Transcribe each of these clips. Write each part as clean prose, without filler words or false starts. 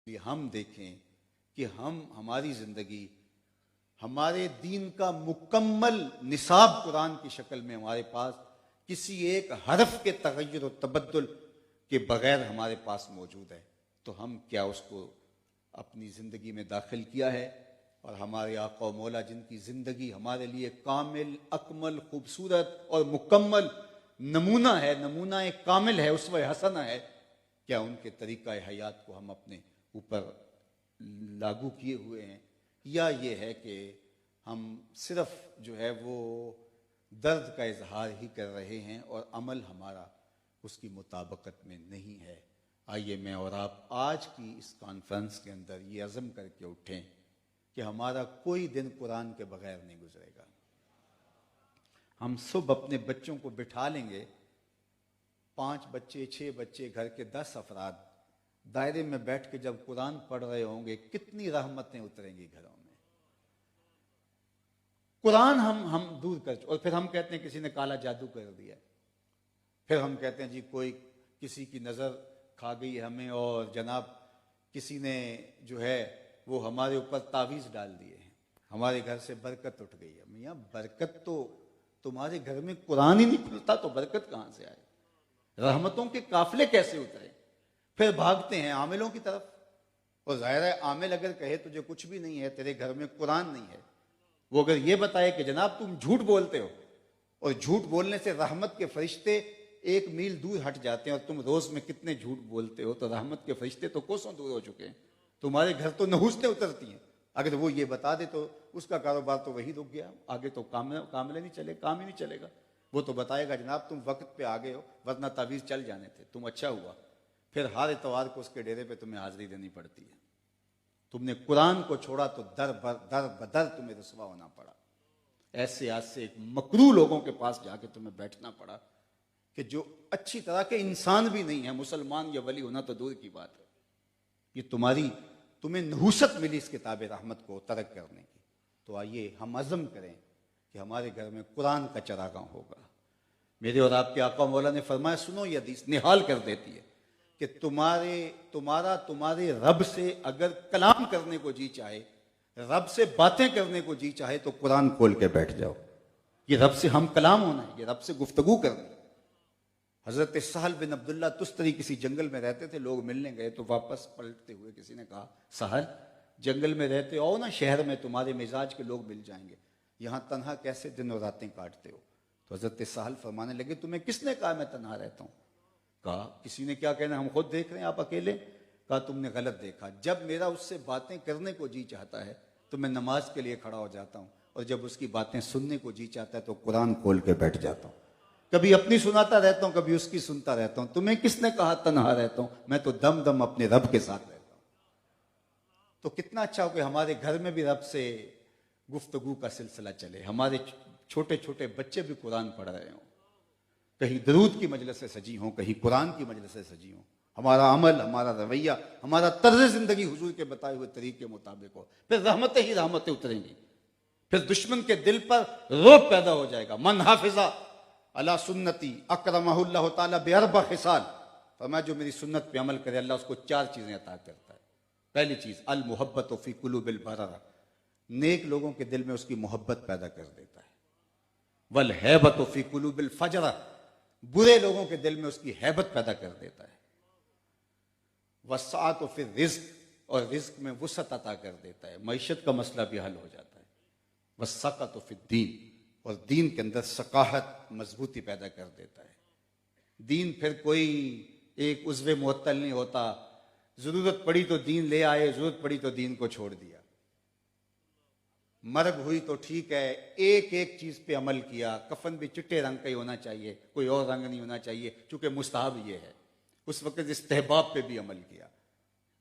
इसलिए हम देखें कि हमारी जिंदगी हमारे दीन का मुकम्मल निसाब कुरान की शक्ल में हमारे पास किसी एक हरफ के तगय्युर और तबद्दुल के बगैर हमारे पास मौजूद है, तो हम क्या उसको अपनी ज़िंदगी में दाखिल किया है। और हमारे आका और मौला जिनकी ज़िंदगी हमारे लिए कामिल, अकमल, खूबसूरत और मुकम्मल नमूना है, नमूना एक कामिल है, उसवा हसना है, क्या उनके तरीक़ा हयात को हम अपने ऊपर लागू किए हुए हैं, या ये है कि हम सिर्फ जो है वो दर्द का इजहार ही कर रहे हैं और अमल हमारा उसकी मुताबिकत में नहीं है। आइए मैं और आप आज की इस कॉन्फ्रेंस के अंदर ये अज़म करके उठें कि हमारा कोई दिन कुरान के बगैर नहीं गुजरेगा। हम सुबह अपने बच्चों को बिठा लेंगे, 5 बच्चे, 6 बच्चे, घर के 10 अफराद दायरे में बैठ के जब कुरान पढ़ रहे होंगे, कितनी रहमतें उतरेंगी घरों में। कुरान हम दूर कर, और फिर हम कहते हैं किसी ने काला जादू कर दिया, फिर हम कहते हैं जी कोई किसी की नज़र खा गई हमें, और जनाब किसी ने जो है वो हमारे ऊपर तावीज़ डाल दिए हैं, हमारे घर से बरकत उठ गई है। मियाँ बरकत तो तुम्हारे घर में कुरान ही नहीं खुलता तो बरकत कहाँ से आए, रहमतों के काफिले कैसे उतरे। फिर भागते हैं आमिलों की तरफ, और जाहिर है आमिल अगर कहे तुझे कुछ भी नहीं है, तेरे घर में कुरान नहीं है, वो अगर ये बताए कि जनाब तुम झूठ बोलते हो, और झूठ बोलने से रहमत के फरिश्ते 1 मील दूर हट जाते हैं, और तुम रोज में कितने झूठ बोलते हो, तो रहमत के फरिश्ते तो कोसों दूर हो चुके हैं, तुम्हारे घर तो नहुस्तें उतरती हैं। अगर वो ये बता दे तो उसका कारोबार तो वही रुक गया, आगे तो काम नहीं चले, काम ही नहीं चलेगा। वो तो बताएगा जनाब तुम वक्त पे आ गए हो, वरना तावीज़ चल जाने थे, तुम अच्छा हुआ। फिर हर इतवार को उसके डेरे पे तुम्हें हाजिरी देनी पड़ती है। तुमने कुरान को छोड़ा तो दर बदर तुम्हें रुसवा होना पड़ा। ऐसे आज से एक मकरू लोगों के पास जाके तुम्हें बैठना पड़ा कि जो अच्छी तरह के इंसान भी नहीं है, मुसलमान या वली होना तो दूर की बात है। ये तुम्हें नहुसत मिली इस किताब रहमत को तरक करने की। तो आइए हम अज़म करें कि हमारे घर में कुरान का चरागाह होगा। मेरे और आपके आका मौला ने फरमाया, सुनो ये हदीस निहाल कर देती है कि तुम्हारे रब से अगर कलाम करने को जी चाहे, रब से बातें करने को जी चाहे, तो कुरान खोल के बैठ जाओ। ये रब से हम कलाम होना है, ये रब से गुफ्तगू करना है। हजरत सहल बिन अब्दुल्ला तुस्तरी किसी जंगल में रहते थे, लोग मिलने गए तो वापस पलटते हुए किसी ने कहा, सहल जंगल में रहते हो ना, शहर में तुम्हारे मिजाज के लोग मिल जाएंगे, यहाँ तन्हा कैसे दिन और रातें काटते हो। तो हजरत सहल फरमाने लगे, तुम्हें किसने कहा मैं तन्हा रहता हूँ। कहा किसी ने क्या कहना, हम खुद देख रहे हैं आप अकेले। कहा तुमने गलत देखा, जब मेरा उससे बातें करने को जी चाहता है तो मैं नमाज के लिए खड़ा हो जाता हूँ, और जब उसकी बातें सुनने को जी चाहता है तो कुरान खोल के बैठ जाता हूँ। कभी अपनी सुनाता रहता हूँ, कभी उसकी सुनता रहता हूँ। तुम्हें किसने कहा तन्हा रहता हूँ, मैं तो दम दम अपने रब के साथ रहता हूँ। तो कितना अच्छा हो कि हमारे घर में भी रब से गुफ्तगू का सिलसिला चले, हमारे छोटे छोटे बच्चे भी कुरान पढ़ रहे हों, कहीं दरूद की मजलिस से सजी हों, कहीं कुरान की मजलिस से सजी हों। हमारा अमल, हमारा रवैया, हमारा तर्ज जिंदगी हुजूर के बताए हुए तरीके के मुताबिक हो, फिर रहमतें ही रहमतें उतरेंगी। फिर दुश्मन के दिल पर रोब पैदा हो जाएगा। मन हाफिजा अला सुन्नती अकरमहुल्लाहु ताला बिअरबा खिसाल, फरमाया जो मेरी सुन्नत पे अमल करे अल्लाह उसको 4 चीजें अता करता है। पहली चीज अल मुहब्बत फी कुलूबिल बररा, नेक लोगों के दिल में उसकी मोहब्बत पैदा कर देता है। वल हैबत फी कुलूबिल फजरा, बुरे लोगों के दिल में उसकी हैबत पैदा कर देता है। वसात फिर रिज्क, और रिज्क में वसअत अता कर देता है, मईशत का मसला भी हल हो जाता है। वसाकत फिर दीन, और दीन के अंदर सकाहत, मजबूती पैदा कर देता है। दीन फिर कोई एक उज़्वे मुअत्तल नहीं होता, जरूरत पड़ी तो दीन ले आए, जरूरत पड़ी तो दीन को छोड़ दिया। मर्ग हुई तो ठीक है, एक एक चीज पे अमल किया। कफन भी चिट्टे रंग का ही होना चाहिए, कोई और रंग नहीं होना चाहिए, चूंकि मुस्ताहब ये है। उस वक्त इस्तेहबाब पे भी अमल किया,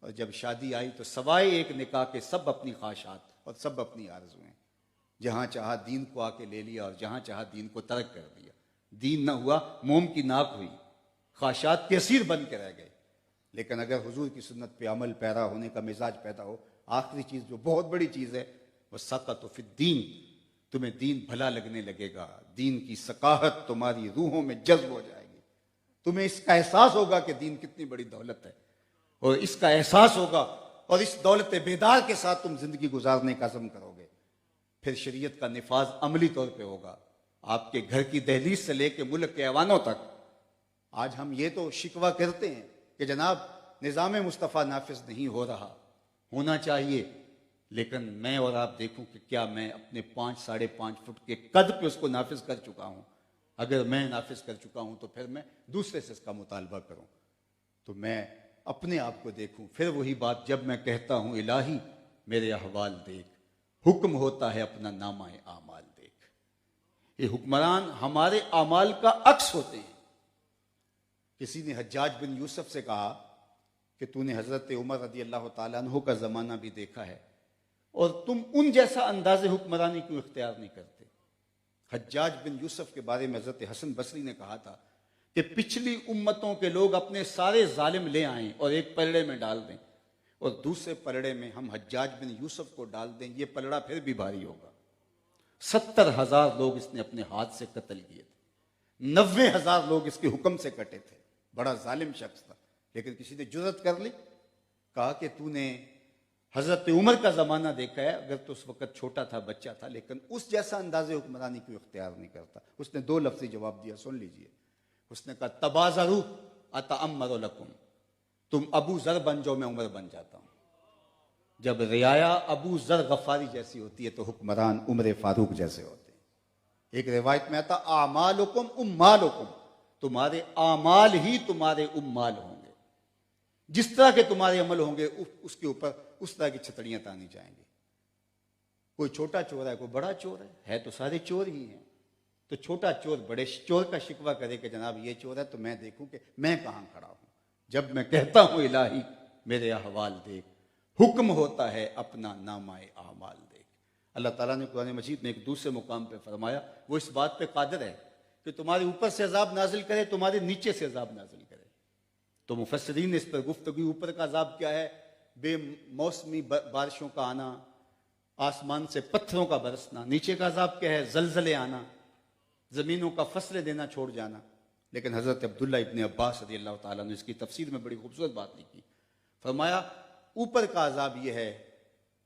और जब शादी आई तो सवाए एक निकाह के सब अपनी ख्वाहिशात और सब अपनी आरज़ुएं, जहां चाहा दीन को आके ले लिया, और जहां चाहा दीन को तर्क कर दिया। दीन ना हुआ, मोम की नाक हुई, ख्वाहिशात के असीर बन के रह गए। लेकिन अगर हुजूर की सुन्नत पे अमल पैरा होने का मिजाज पैदा हो, आखिरी चीज जो बहुत बड़ी चीज है, वह सक़त फिद दीन, तुम्हें दीन भला लगने लगेगा। दीन की सकाहत तुम्हारी रूहों में जज्ब हो जाएगी। तुम्हें इसका एहसास होगा कि दीन कितनी बड़ी दौलत है, और इसका एहसास होगा और इस दौलत बेदार के साथ तुम जिंदगी गुजारने का अज़म करोगे, फिर शरीयत का निफाज अमली तौर पे होगा, आपके घर की दहलीज से लेके मुल्क के ऐवानों तक। आज हम ये तो शिकवा करते हैं कि जनाब निज़ाम मुस्तफ़ा नाफिज नहीं हो रहा, होना चाहिए, लेकिन मैं और आप देखूं कि क्या मैं अपने 5 साढ़े 5 फुट के कद पे उसको नाफिज कर चुका हूं। अगर मैं नाफिज कर चुका हूं तो फिर मैं दूसरे से इसका मुतालबा करूं। तो मैं अपने आप को देखूं। फिर वही बात, जब मैं कहता हूं इलाही मेरे अहवाल देख, हुक्म होता है अपना नामाए आमाल देख। ये हुक्मरान हमारे आमाल का अक्स होते हैं। किसी ने हज्जाज बिन यूसुफ से कहा कि तूने हजरत उमर रदी अल्लाह तआला अन्हु का जमाना भी देखा है और तुम उन जैसा अंदाज़े हुक्मरानी क्यों इख्तियार नहीं करते। हज्जाज बिन यूसुफ के बारे में हजरत हसन बसरी ने कहा था कि पिछली उम्मतों के लोग अपने सारे जालिम ले आएं और एक पलड़े में डाल दें और दूसरे पलड़े में हम हज्जाज बिन यूसुफ को डाल दें, ये पलड़ा फिर भी भारी होगा। 70,000 लोग इसने अपने हाथ से कत्ल किए थे, 90,000 लोग इसके हुक्म से कटे थे। बड़ा जालिम शख्स था, लेकिन किसी ने जुर्रत कर ली, कहा कि तूने हजरत उमर का जमाना देखा है, अगर तो उस वक्त छोटा था, बच्चा था, लेकिन उस जैसा अंदाजे हुक्मरानी क्यों इख्तियार नहीं करता। उसने 2 लफ्ज़ी जवाब दिया, सुन लीजिए। उसने कहा तबाज़रू अतअम्मरु लकुम, तुम अबू जर बन जाओ, मैं उमर बन जाता हूं। जब रियाया अबू जर गफारी जैसी होती है तो हुक्मरान उमर फारूक जैसे होते हैं। एक रिवायत में आता आमालुकुम उम्मालुकुम, तुम्हारे आमाल ही तुम्हारे उम्माल होंगे। जिस तरह के तुम्हारे अमल होंगे उसके ऊपर उस तरह की छतड़ियां तानी जाएंगी। कोई छोटा चोर है, कोई बड़ा चोर है तो सारे चोर ही हैं। तो छोटा चोर बड़े चोर का शिकवा करे कि जनाब ये चोर है, तो मैं देखूं कि मैं कहां खड़ा हूं। जब मैं कहता हूं इलाही मेरे अहवाल देख, हुक्म होता है अपना नामाए आमाल देख। अल्लाह ताला ने कुरान मजीद में एक दूसरे मुकाम पे फरमाया, वो इस बात पे कादिर है कि तुम्हारे ऊपर से अजाब नाजिल करे, तुम्हारे नीचे से अजाब नाजिल करे। तो मुफस्सिरीन ने इस पर गुफ्तगू, ऊपर का अजाब क्या है? बेमौसमी बारिशों का आना, आसमान से पत्थरों का बरसना। नीचे का अजाब क्या है? जलजले आना, जमीनों का फसले देना छोड़ जाना। लेकिन हजरत अब्दुल्ला इब्न अब्बास रज़ी अल्लाह ताला ने इसकी तफसीर में बड़ी खूबसूरत बात लिखी। फरमाया ऊपर का अजाब यह है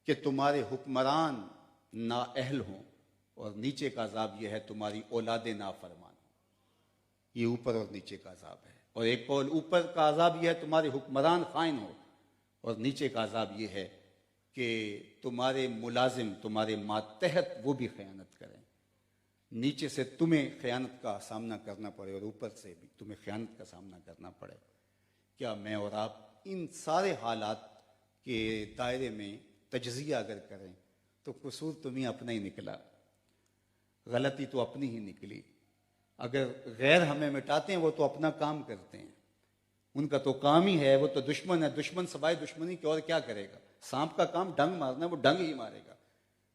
कि तुम्हारे हुक्मरान नाअहल हों, और नीचे का अजाब यह है तुम्हारी औलादे नाफरमान हो। ये ऊपर और नीचे का अजाब है। और एक कौल, ऊपर का अजाब यह है तुम्हारे हुक्मरान खाइन हो, और नीचे का अजाब यह है कि तुम्हारे मुलाजिम, तुम्हारे मातहत वो भी खयानत करें। नीचे से तुम्हें खयानत का सामना करना पड़े और ऊपर से भी तुम्हें खयानत का सामना करना पड़े। क्या मैं और आप इन सारे हालात के दायरे में तजज़िया अगर करें तो कसूर तुम्हें अपना ही निकला, गलती तो अपनी ही निकली। अगर गैर हमें मिटाते हैं वो तो अपना काम करते हैं, उनका तो काम ही है, वो तो दुश्मन है। दुश्मन सवाए दुश्मनी के और क्या करेगा? सांप का काम डंग मारना है, वो डंग ही मारेगा।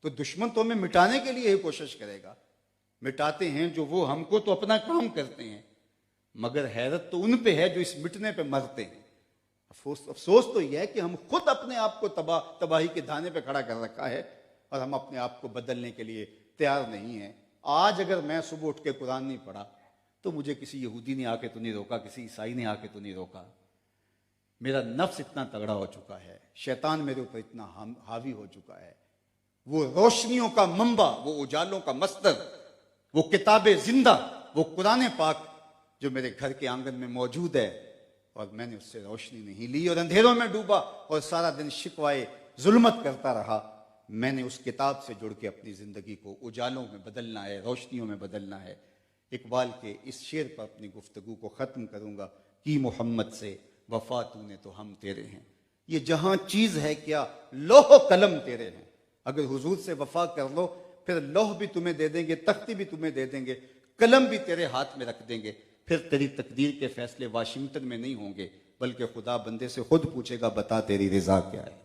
तो दुश्मन तो हमें मिटाने के लिए ही कोशिश करेगा। मिटाते हैं जो वो हमको तो अपना काम करते हैं, मगर हैरत तो उन पे है जो इस मिटने पे मरते हैं। अफसोस तो यह है कि हम खुद अपने आप को तबाही के धाने पे खड़ा कर रखा है और हम अपने आप को बदलने के लिए तैयार नहीं है। आज अगर मैं सुबह उठ के कुरान नहीं पढ़ा तो मुझे किसी यहूदी ने आके तो नहीं रोका, किसी ईसाई ने आके तो नहीं रोका। मेरा नफ्स इतना तगड़ा हो चुका है, शैतान मेरे ऊपर इतना हावी हो चुका है। वो रोशनियों का मंबा, वो उजालों का मस्तर, वो किताबे जिंदा, वो कुरान पाक जो मेरे घर के आंगन में मौजूद है, और मैंने उससे रोशनी नहीं ली और अंधेरों में डूबा और सारा दिन शिकवाए जुल्मत करता रहा। मैंने उस किताब से जुड़ के अपनी जिंदगी को उजालों में बदलना है, रोशनियों में बदलना है। इकबाल के इस शेर पर अपनी गुफ्तगू को ख़त्म करूँगा कि मोहम्मद से वफा तूने तो हम तेरे हैं। ये जहाँ चीज़ है क्या, लौह कलम तेरे हैं। अगर हुजूर से वफा कर लो फिर लौह भी तुम्हें दे देंगे, तख्ती भी तुम्हें दे देंगे, कलम भी तेरे हाथ में रख देंगे। फिर तेरी तकदीर के फैसले वाशिंगटन में नहीं होंगे, बल्कि खुदा बंदे से खुद पूछेगा बता तेरी रिजा क्या है।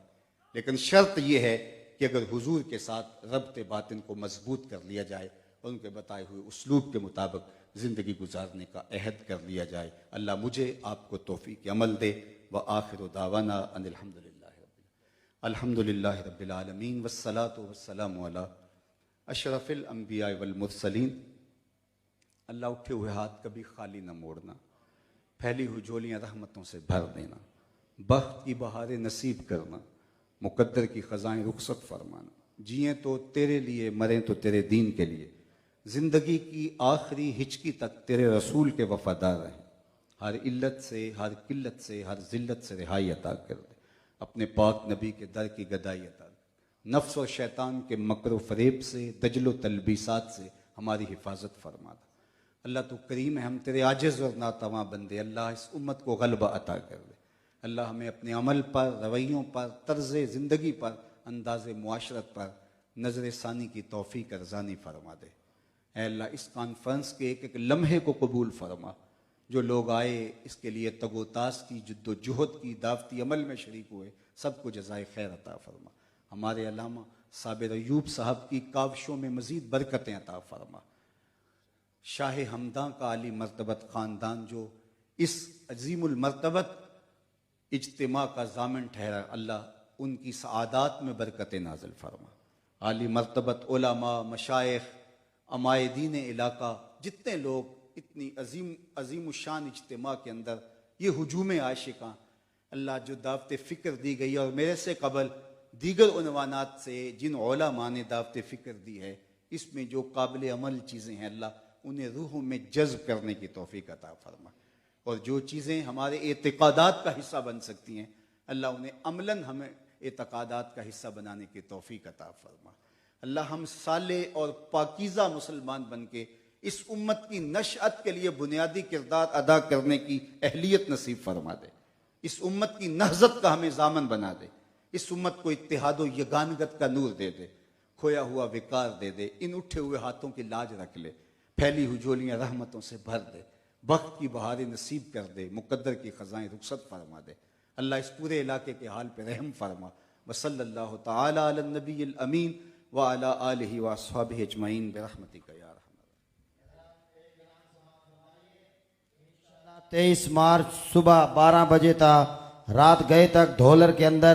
लेकिन शर्त यह है कि अगर हुजूर के साथ रब्ते बातिन को मजबूत कर लिया जाए और उनके बताए हुए उस्लूब के मुताबिक ज़िंदगी गुजारने का अहद कर लिया जाए। अल्लाह मुझे आपको तौफीक अमल दे। व आखिर दावाना अल्हम्दुलिल्लाहि रब्बिल आलमीन वस्सलातु वस्सलामु अला अशरफिल अंबिया वल मुरसलीन। अल्लाह उठे हुए हाथ कभी खाली न मोड़ना, फैली हुई झोलियाँ रहमतों से भर देना, बख्त की बहारें नसीब करना, मुकद्दर की ख़ज़ाएं रुखसत फरमाना। जिए तो तेरे लिए, मरें तो तेरे दीन के लिए, ज़िंदगी की आखिरी हिचकी तक तेरे रसूल के वफ़ादार रहें। हर इल्लत से, हर किल्लत से, हर ज़िल्लत से रिहाई अता कर दे। अपने पाक नबी के दर की गदाई अता कर। नफ्स और शैतान के मकर फ़रेब से, दजलो तलबीसात से हमारी हिफाजत फरमा दे। अल्लाह तो करीम है, हम तेरे आजिज़ और नातवा बंदे। अल्लाह इस उम्मत को गलबा अता कर दे। अल्लाह हमें अपने अमल पर, रवैयों पर, तर्ज़ ज़िंदगी पर, अंदाज़ मुआशरत पर नज़र सानी की तौफ़ीक अर्ज़ानी फरमा दे। ऐ अल्लाह इस कॉन्फ्रेंस के एक एक लम्हे को कबूल फरमा। जो लोग आए इसके लिए तगोतास की, जद्दोजहद की, दावती अमल में शरीक हुए, सबको जज़ाए खैर अता फरमा। हमारे अल्लामा साबिर अयूब साहब की काविशों में मज़ीद बरकतें अता फरमा। शाह हमदा का आली मर्तबत ख़ानदान जो इस अजीमुल मर्तबत इज्तिमा का ज़ामिन ठहरा, अल्लाह उनकी सआदात में बरकत नाज़िल फरमा। आली मर्तबत उलमा, मशाइख, अमायदीन इलाका, जितने लोग इतनी अजीम शान इज्तिमा के अंदर ये हुजूम आशिकां, अल्लाह जो दावत फ़िक्र दी गई और मेरे से कबल दीगर उनवानात से जिन उलमा ने दावत फ़िक्र दी है, इसमें जो काबिल अमल चीज़ें हैं, अल्लाह उन्हें रूहों में जज्ब करने की तौफ़ीक अता फरमा। और जो चीज़ें हमारे एतक़ादात का हिस्सा बन सकती हैं, अल्लाह उन्हें अमलन हमें एतक़ादात का हिस्सा बनाने की तौफ़ीक अता फरमा। अल्लाह हम साले और पाकीज़ा मुसलमान बन के इस उम्मत की नशअत के लिए बुनियादी किरदार अदा करने की अहलियत नसीब फरमा दे। इस उम्मत की नहज़त का हमें ज़ामन बना दे। इस उम्मत को इत्तेहाद व यगानगत का नूर दे दे। खोया हुआ विकार दे दे। इन उठे हुए हाथों की लाज रख ले। फैली हुई झोलियाँ रहमतों से भर दे। वक्त की बहारें नसीब कर दे। मुकद्दर की ख़ज़ाएं रुखसत फरमा दे। अल्लाह इस पूरे इलाके के हाल पे रहम फरमा। वसल्लल्लाहु तआला अला नबील अमीन व अला आलिहि व अस्हाबिहि अजमईन बिरहमतिका या रहमान। 23 मार्च सुबह 12 बजे था, रात गए तक धौलर के अंदर